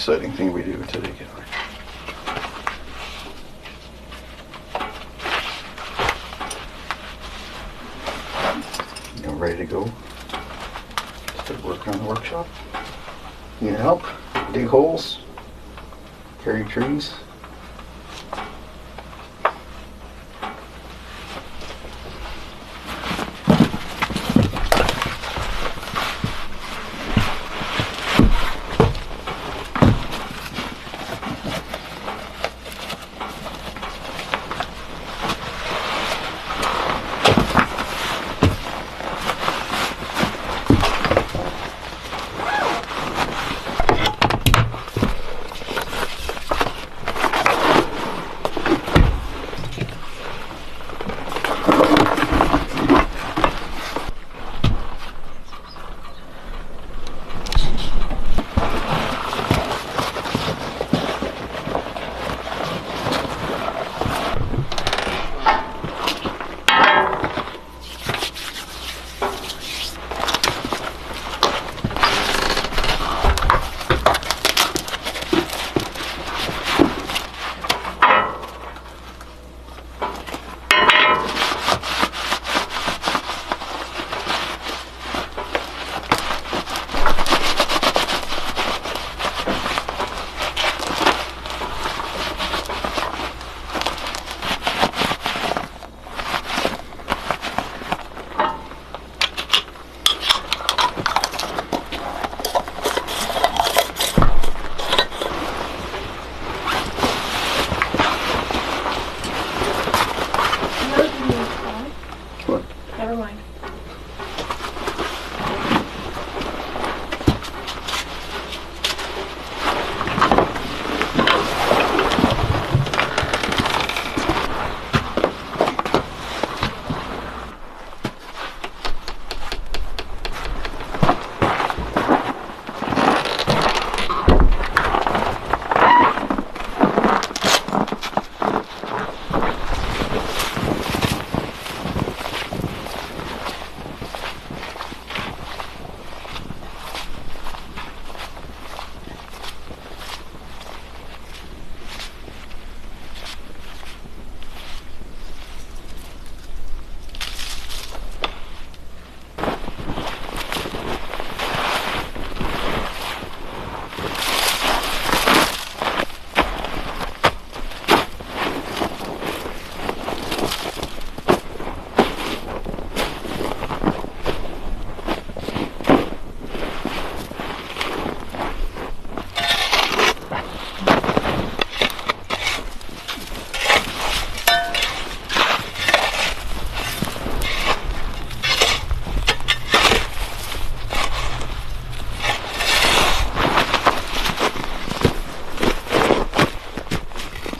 exciting thing we do today, Kelly. You're ready to go? Start working on the workshop? You need help? Dig holes? Carry trees? Never mind.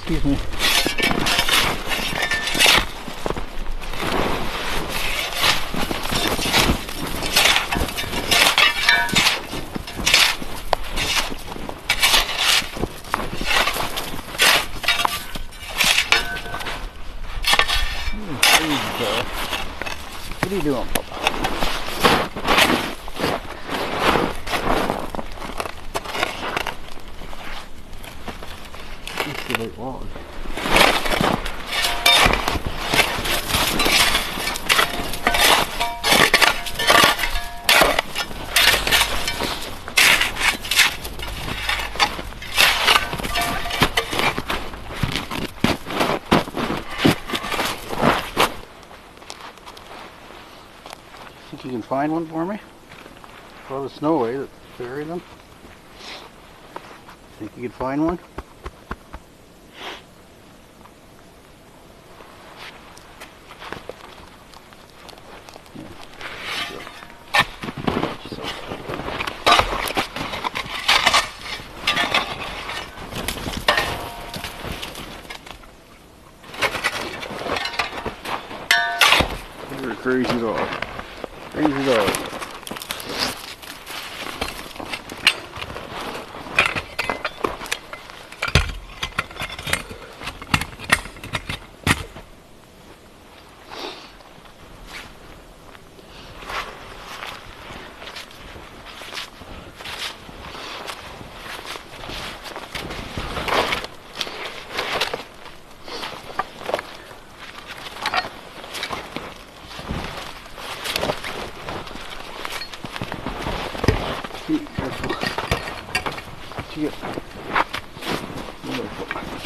Excuse me. What are you doing, Papa? It's the right log. Think you can find one for me? Throw the snow away that buried them. Think you can find one? You're a crazy dog. Crazy dog. Wonderful.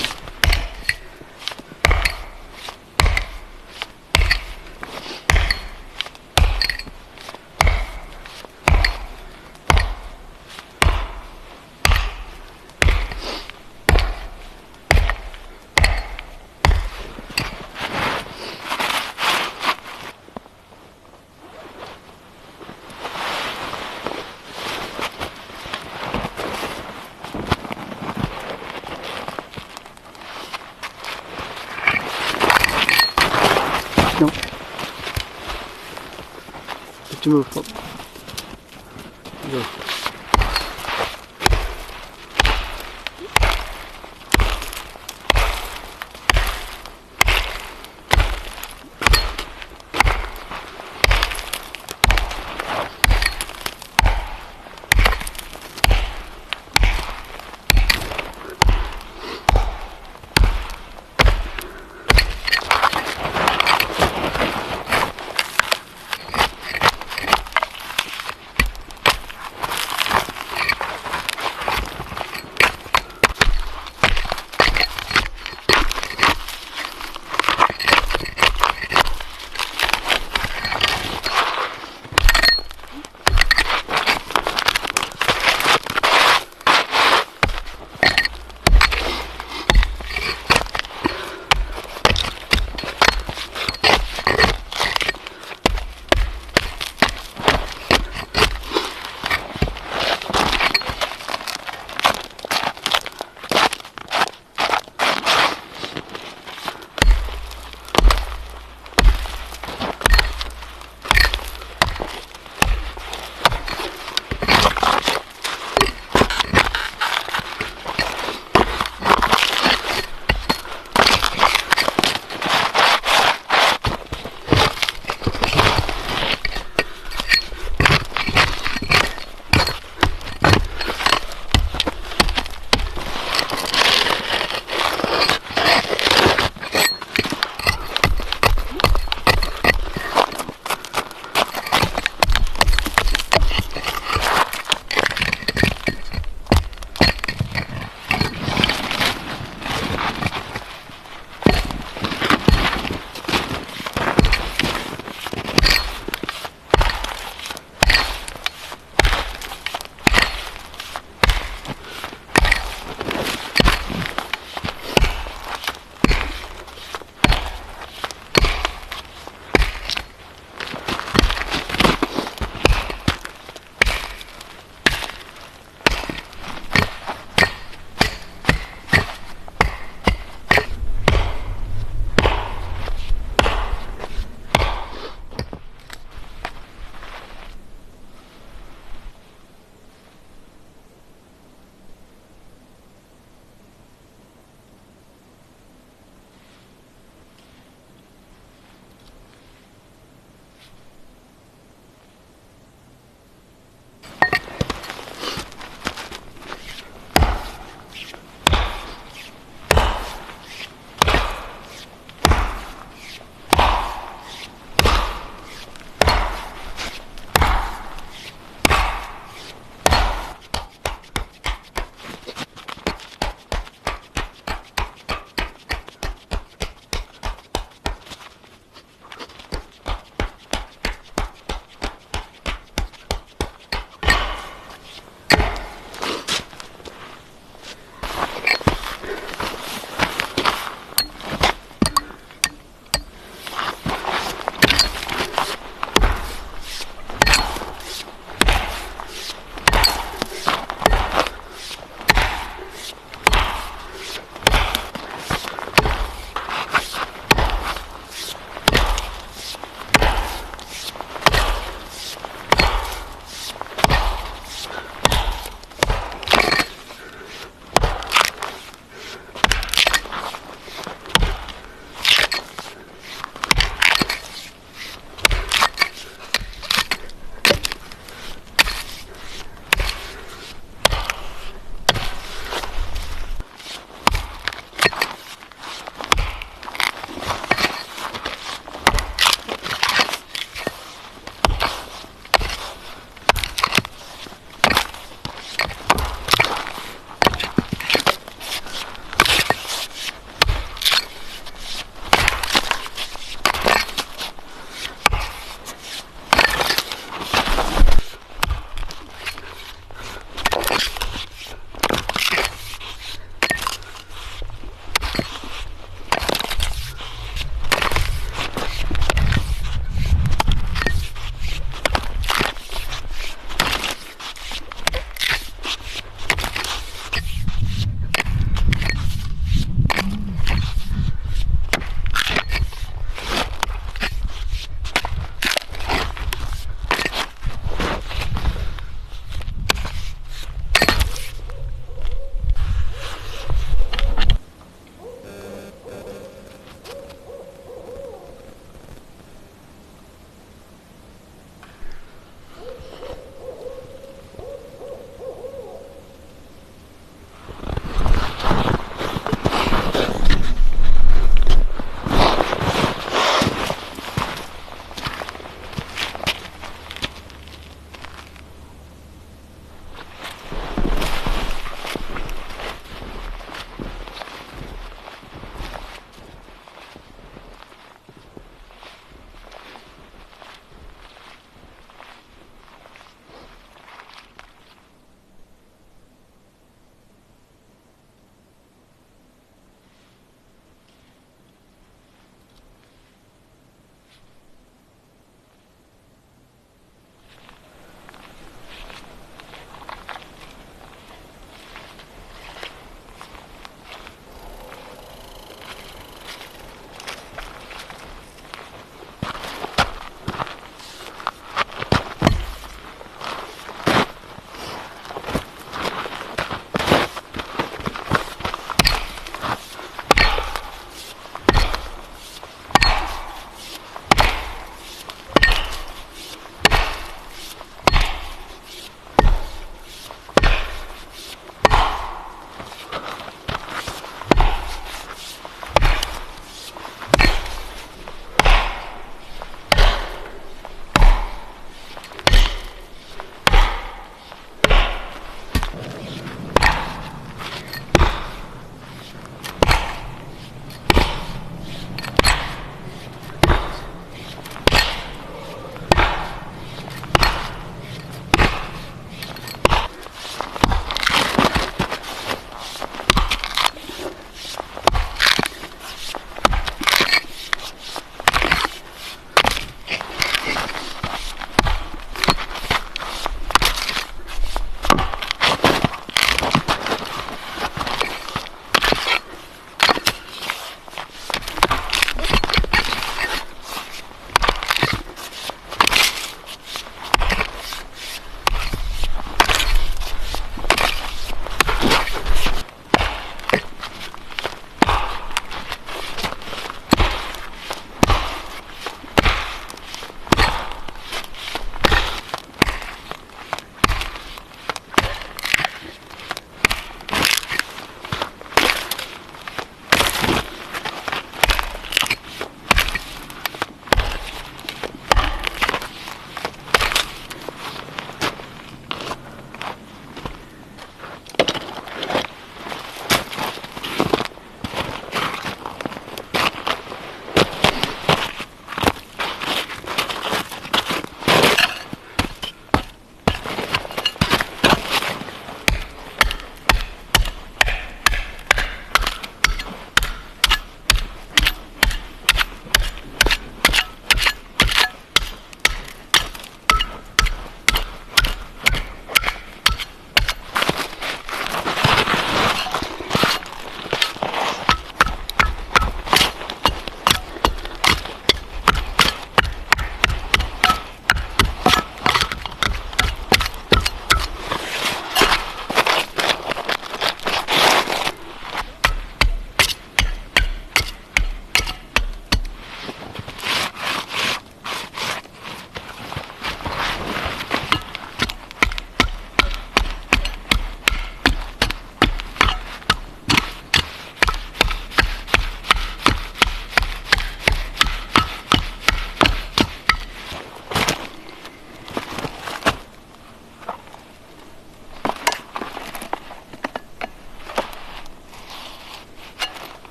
No. Just to move. Go.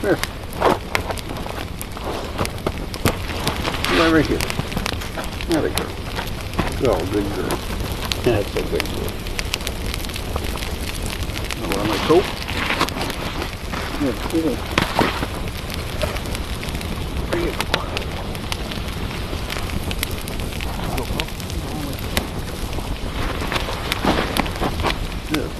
There. Right here. There we go. Oh, good girl. That's a good girl. Now wear my coat. There you go. There.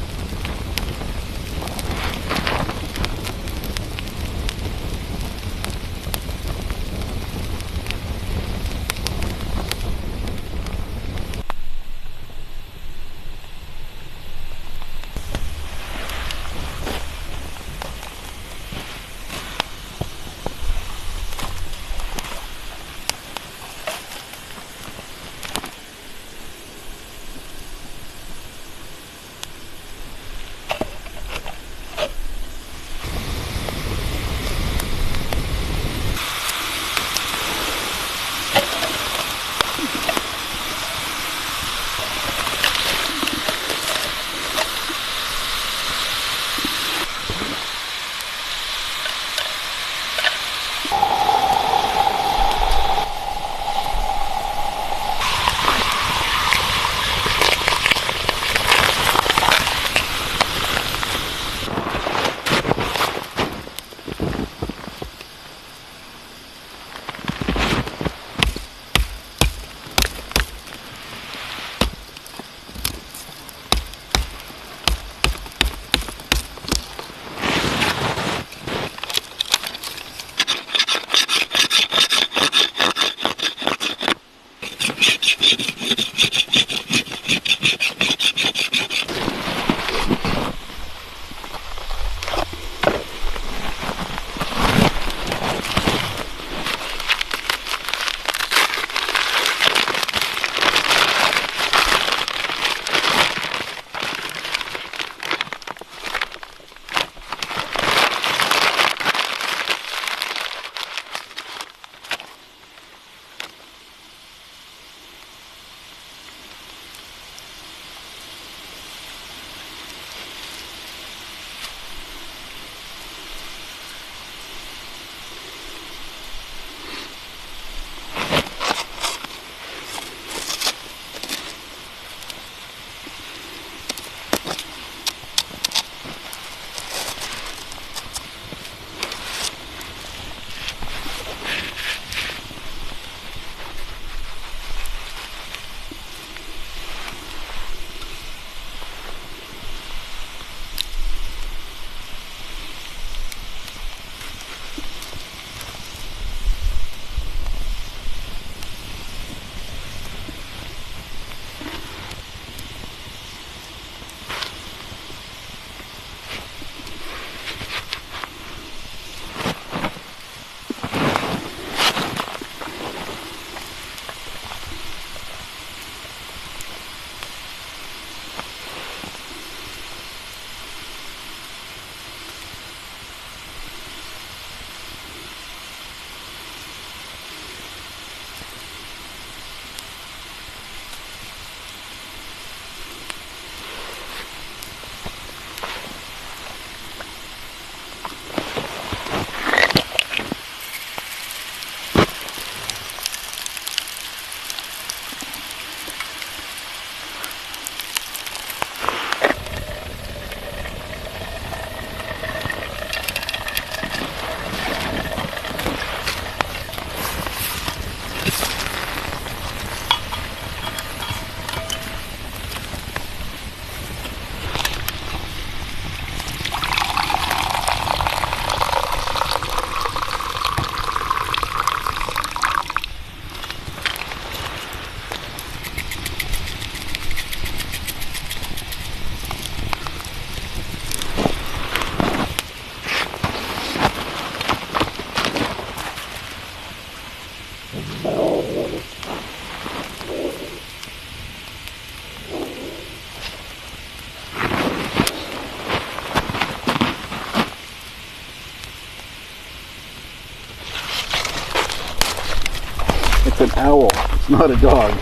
It's an owl. It's not a dog.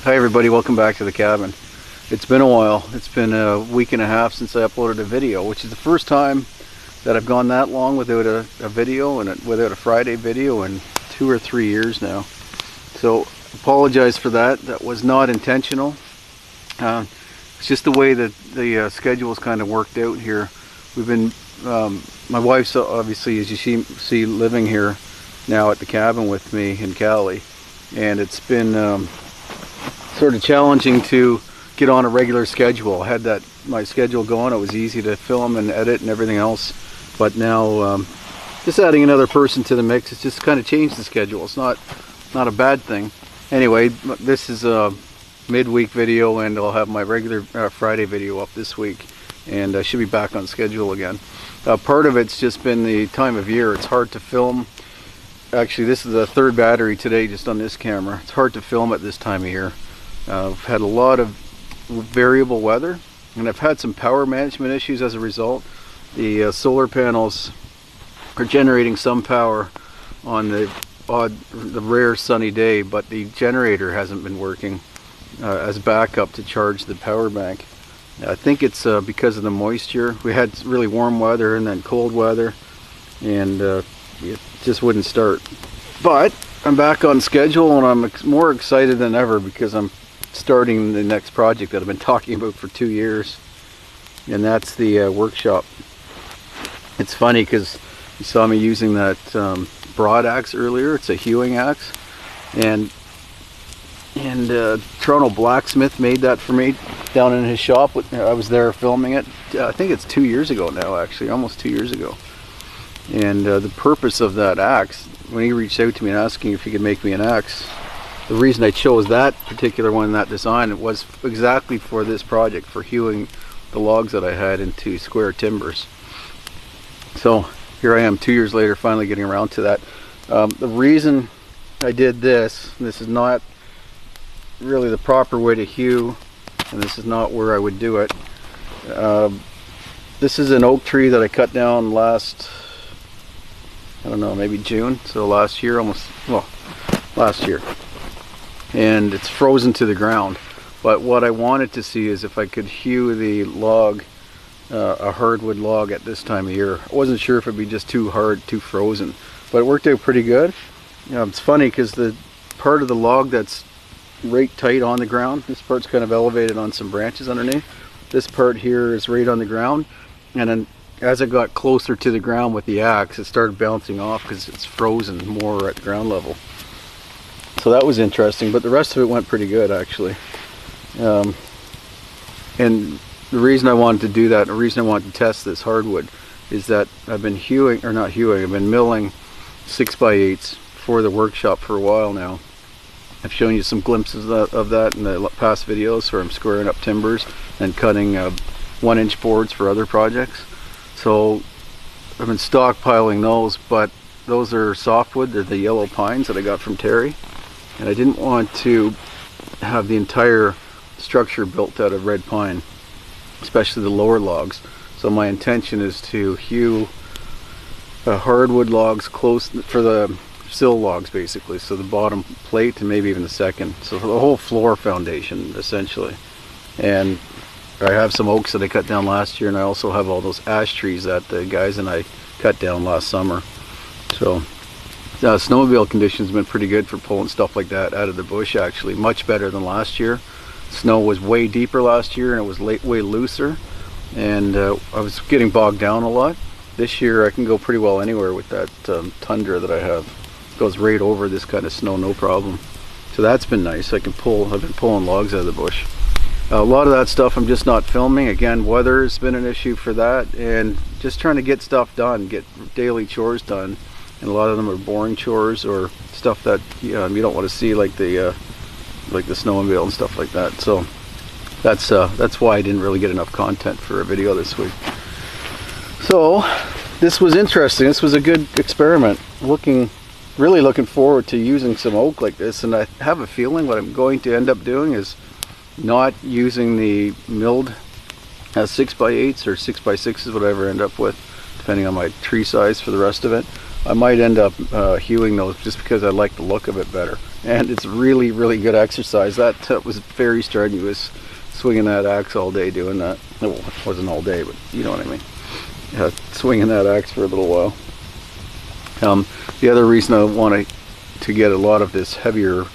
Hi everybody, welcome back to the cabin. It's been a while. It's been a week and a half since I uploaded a video, which is the first time that I've gone that long without a video and without a Friday video in 2 or 3 years now. So apologize for that. That was not intentional. It's just the way that the schedule's kind of worked out here. We've been, my wife's obviously, as you see living here now at the cabin with me in Cali, and it's been sort of challenging to get on a regular schedule. I had my schedule going. It was easy to film and edit and everything else, but now just adding another person to the mix, it's just kind of changed the schedule. It's not a bad thing. Anyway, this is a midweek video, and I'll have my regular Friday video up this week, and I should be back on schedule again. Part of it's just been the time of year. It's hard to film. Actually, this is the third battery today just on this camera. It's hard to film at this time of year. I've had a lot of variable weather, and I've had some power management issues as a result. The solar panels are generating some power on the rare sunny day, but the generator hasn't been working as backup to charge the power bank. I think it's because of the moisture. We had really warm weather and then cold weather, and it just wouldn't start. But I'm back on schedule, and I'm more excited than ever because I'm starting the next project that I've been talking about for 2 years, and that's the workshop. It's funny because you saw me using that broad axe earlier. It's a hewing axe, and Toronto Blacksmith made that for me down in his shop. I was there filming it. I think it's 2 years ago now, actually, almost 2 years ago. And the purpose of that axe, when he reached out to me and asking if he could make me an axe, the reason I chose that particular one, that design, it was exactly for this project, for hewing the logs that I had into square timbers. So here I am 2 years later, finally getting around to that. The reason I did this is not really the proper way to hew, and this is not where I would do it. This is an oak tree that I cut down last, I don't know, maybe June, so last year, last year. And it's frozen to the ground. But what I wanted to see is if I could hew the log, a hardwood log at this time of year. I wasn't sure if it'd be just too hard, too frozen, but it worked out pretty good. It's funny because the part of the log that's right tight on the ground, this part's kind of elevated on some branches underneath. This part here is right on the ground, and then as I got closer to the ground with the axe, it started bouncing off because it's frozen more at ground level. So that was interesting, but the rest of it went pretty good, actually. And the reason I wanted to do that, the reason I wanted to test this hardwood, is that I've been I've been milling 6x8s for the workshop for a while now. I've shown you some glimpses of that in the past videos where I'm squaring up timbers and cutting 1-inch boards for other projects. So I've been stockpiling those, but those are softwood. They're the yellow pines that I got from Terry. And I didn't want to have the entire structure built out of red pine, especially the lower logs. So my intention is to hew hardwood logs close for the sill logs, basically, so the bottom plate and maybe even the second, so for the whole floor foundation essentially. And I have some oaks that I cut down last year, and I also have all those ash trees that the guys and I cut down last summer. So snowmobile conditions have been pretty good for pulling stuff like that out of the bush, actually much better than last year. Snow was way deeper last year, and it was way looser, and I was getting bogged down a lot. This year I can go pretty well anywhere with that Tundra that I have. It goes right over this kind of snow, no problem. So that's been nice. I've been pulling logs out of the bush. A lot of that stuff I'm just not filming. Again, weather has been an issue for that, and just trying to get stuff done, get daily chores done. And a lot of them are boring chores or stuff that you don't want to see, like the snowmobile and stuff like that. So that's why I didn't really get enough content for a video this week. So this was interesting. This was a good experiment. Really looking forward to using some oak like this, and I have a feeling what I'm going to end up doing is not using the milled 6x8s or 6x6s, whatever I end up with, depending on my tree size for the rest of it. I might end up hewing those just because I like the look of it better. And it's really, really good exercise. That was very strenuous, swinging that axe all day doing that. Well, it wasn't all day, but you know what I mean. Swinging that axe for a little while. The other reason I want to get a lot of this heavier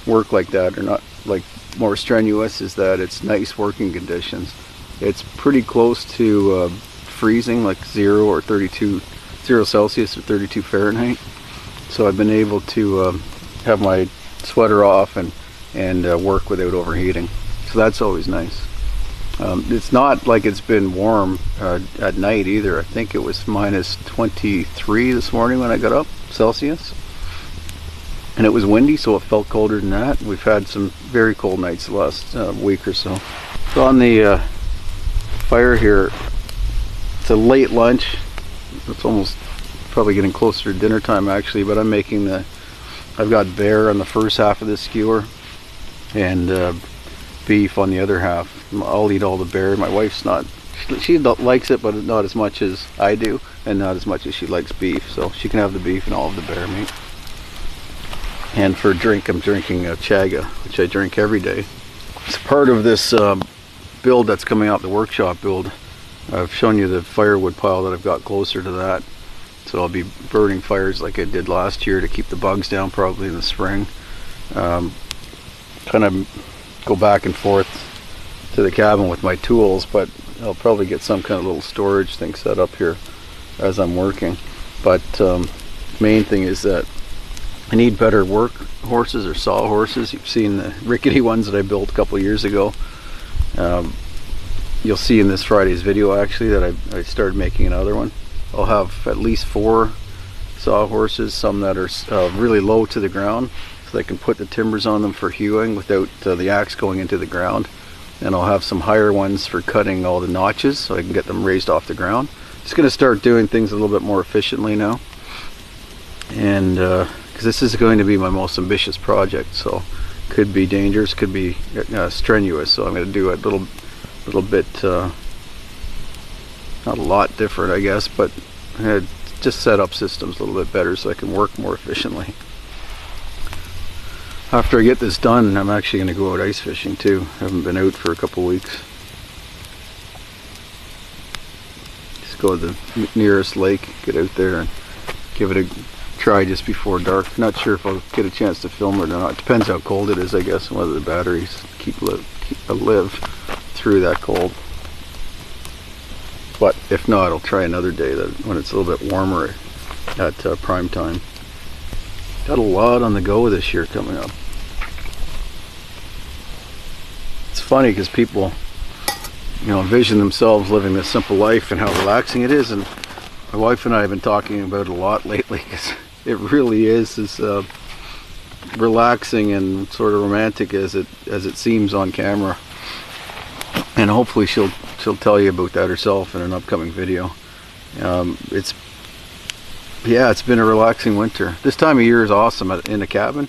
work like that, or not like more strenuous, is that it's nice working conditions. It's pretty close to freezing, like 0 Celsius or 32 Fahrenheit. So I've been able to have my sweater off and work without overheating. So that's always nice. It's not like it's been warm at night either. I think it was minus 23 this morning when I got up, Celsius. And it was windy, so it felt colder than that. We've had some very cold nights the last week or so. So on the fire here, it's a late lunch. It's almost probably getting closer to dinner time actually, but I'm making I've got bear on the first half of this skewer and beef on the other half. I'll eat all the bear. My wife's not, she likes it, but not as much as I do, and not as much as she likes beef, so she can have the beef and all of the bear meat. And for a drink, I'm drinking a chaga, which I drink every day. It's part of this build that's coming out, the workshop build. I've shown you the firewood pile that I've got closer to that. So I'll be burning fires like I did last year to keep the bugs down, probably in the spring. Kind of go back and forth to the cabin with my tools, but I'll probably get some kind of little storage thing set up here as I'm working. But main thing is that I need better work horses or saw horses. You've seen the rickety ones that I built a couple years ago. You'll see in this Friday's video actually that I started making another one. I'll have at least 4 saw horses, some that are really low to the ground, so I can put the timbers on them for hewing without the axe going into the ground. And I'll have some higher ones for cutting all the notches so I can get them raised off the ground. Just going to start doing things a little bit more efficiently now. And because this is going to be my most ambitious project, so could be dangerous, could be strenuous. So I'm going to do a little bit, not a lot different, I guess, but just set up systems a little bit better so I can work more efficiently. After I get this done, I'm actually going to go out ice fishing too. I haven't been out for a couple weeks. Just go to the nearest lake, get out there and give it a try just before dark. Not sure if I'll get a chance to film it or not. It depends how cold it is, I guess, and whether the batteries keep live through that cold. But if not, I'll try another day when it's a little bit warmer at prime time. Got a lot on the go this year coming up. It's funny because people, envision themselves living this simple life and how relaxing it is, and my wife and I have been talking about it a lot lately because it really is as relaxing and sort of romantic as it seems on camera. And hopefully she'll tell you about that herself in an upcoming video. It's been a relaxing winter. This time of year is awesome in the cabin.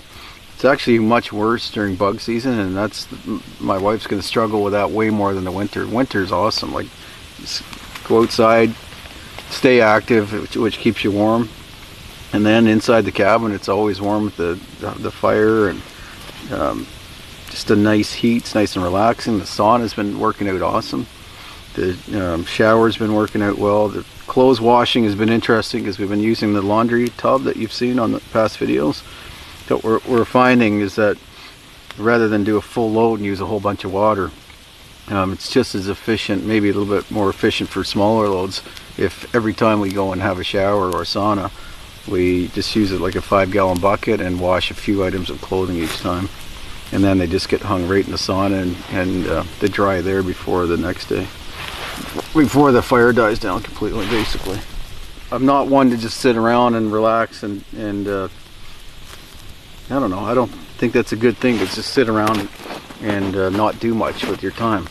It's actually much worse during bug season, and my wife's going to struggle with that way more than the winter. Winter is awesome. Like, go outside, stay active, which keeps you warm, and then inside the cabin it's always warm with the fire and just a nice heat. It's nice and relaxing. The sauna's been working out awesome. The shower's been working out well. The clothes washing has been interesting because we've been using the laundry tub that you've seen on the past videos. What we're finding is that rather than do a full load and use a whole bunch of water, it's just as efficient, maybe a little bit more efficient for smaller loads, if every time we go and have a shower or a sauna, we just use it like a 5-gallon bucket and wash a few items of clothing each time. And then they just get hung right in the sauna and they dry there before the next day. Before the fire dies down completely, basically. I'm not one to just sit around and relax and I don't know, I don't think that's a good thing to just sit around and not do much with your time.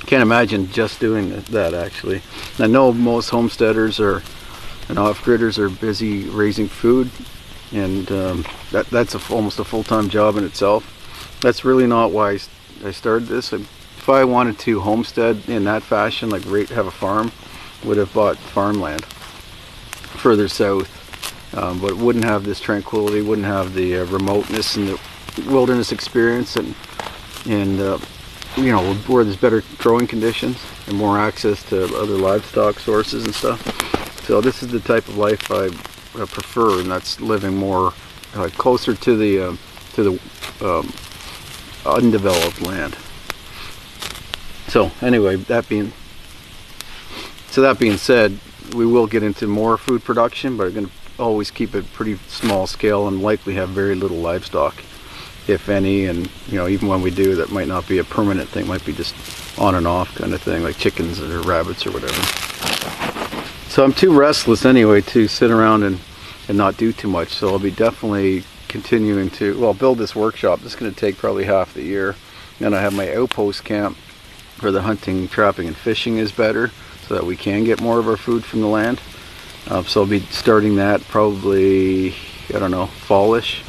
Can't imagine just doing that actually. I know most homesteaders and off-gridders are busy raising food, and that's almost a full-time job in itself. That's really not why I started this. If I wanted to homestead in that fashion, like have a farm, would have bought farmland further south but wouldn't have this tranquility, wouldn't have the remoteness and the wilderness experience, and you know, where there's better growing conditions and more access to other livestock sources and stuff. So this is the type of life I prefer, and that's living more closer to the undeveloped land. So anyway, that being said, we will get into more food production, but we're going to always keep it pretty small scale and likely have very little livestock, if any. And you know, even when we do, that might not be a permanent thing, might be just on and off kind of thing, like chickens or rabbits or whatever. So I'm too restless anyway to sit around and not do too much, so I'll be definitely continuing to, well, build this workshop. This is going to take probably half the year. Then I have my outpost camp where the hunting, trapping, and fishing is better, so that we can get more of our food from the land. So I'll be starting that probably, I don't know, fallish,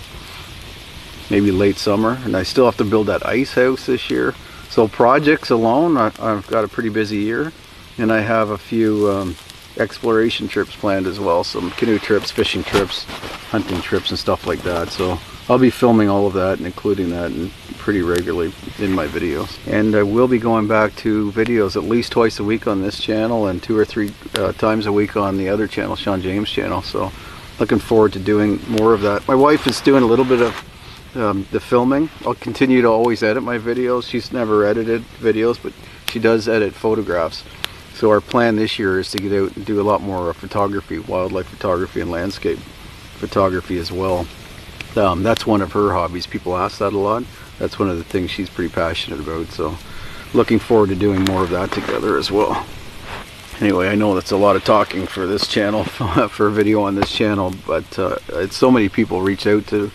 maybe late summer. And I still have to build that ice house this year. So projects alone, I've got a pretty busy year, and I have a few exploration trips planned as well, some canoe trips, fishing trips, hunting trips, and stuff like that. So I'll be filming all of that and including that pretty regularly in my videos. And I will be going back to videos at least twice a week on this channel and 2 or 3 times a week on the other channel, Sean James' channel. So looking forward to doing more of that. My wife is doing a little bit of the filming. I'll continue to always edit my videos. She's never edited videos, but she does edit photographs. So our plan this year is to get out and do a lot more photography, wildlife photography and landscape photography as well. That's one of her hobbies. People ask that a lot. That's one of the things she's pretty passionate about. So looking forward to doing more of that together as well. Anyway, I know that's a lot of talking for this channel, for a video on this channel, but it's so many people reach out to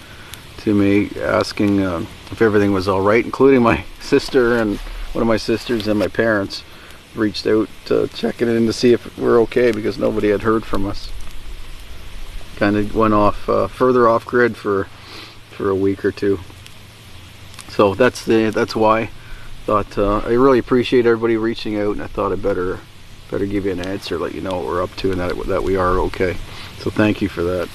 me asking if everything was all right, including my sister, and one of my sisters and my parents reached out checking in to see if we're okay, because nobody had heard from us. Kind of went off further off grid for a week or two. So that's why. Thought I really appreciate everybody reaching out, and I thought I better give you an answer, let you know what we're up to, and that we are okay. So thank you for that.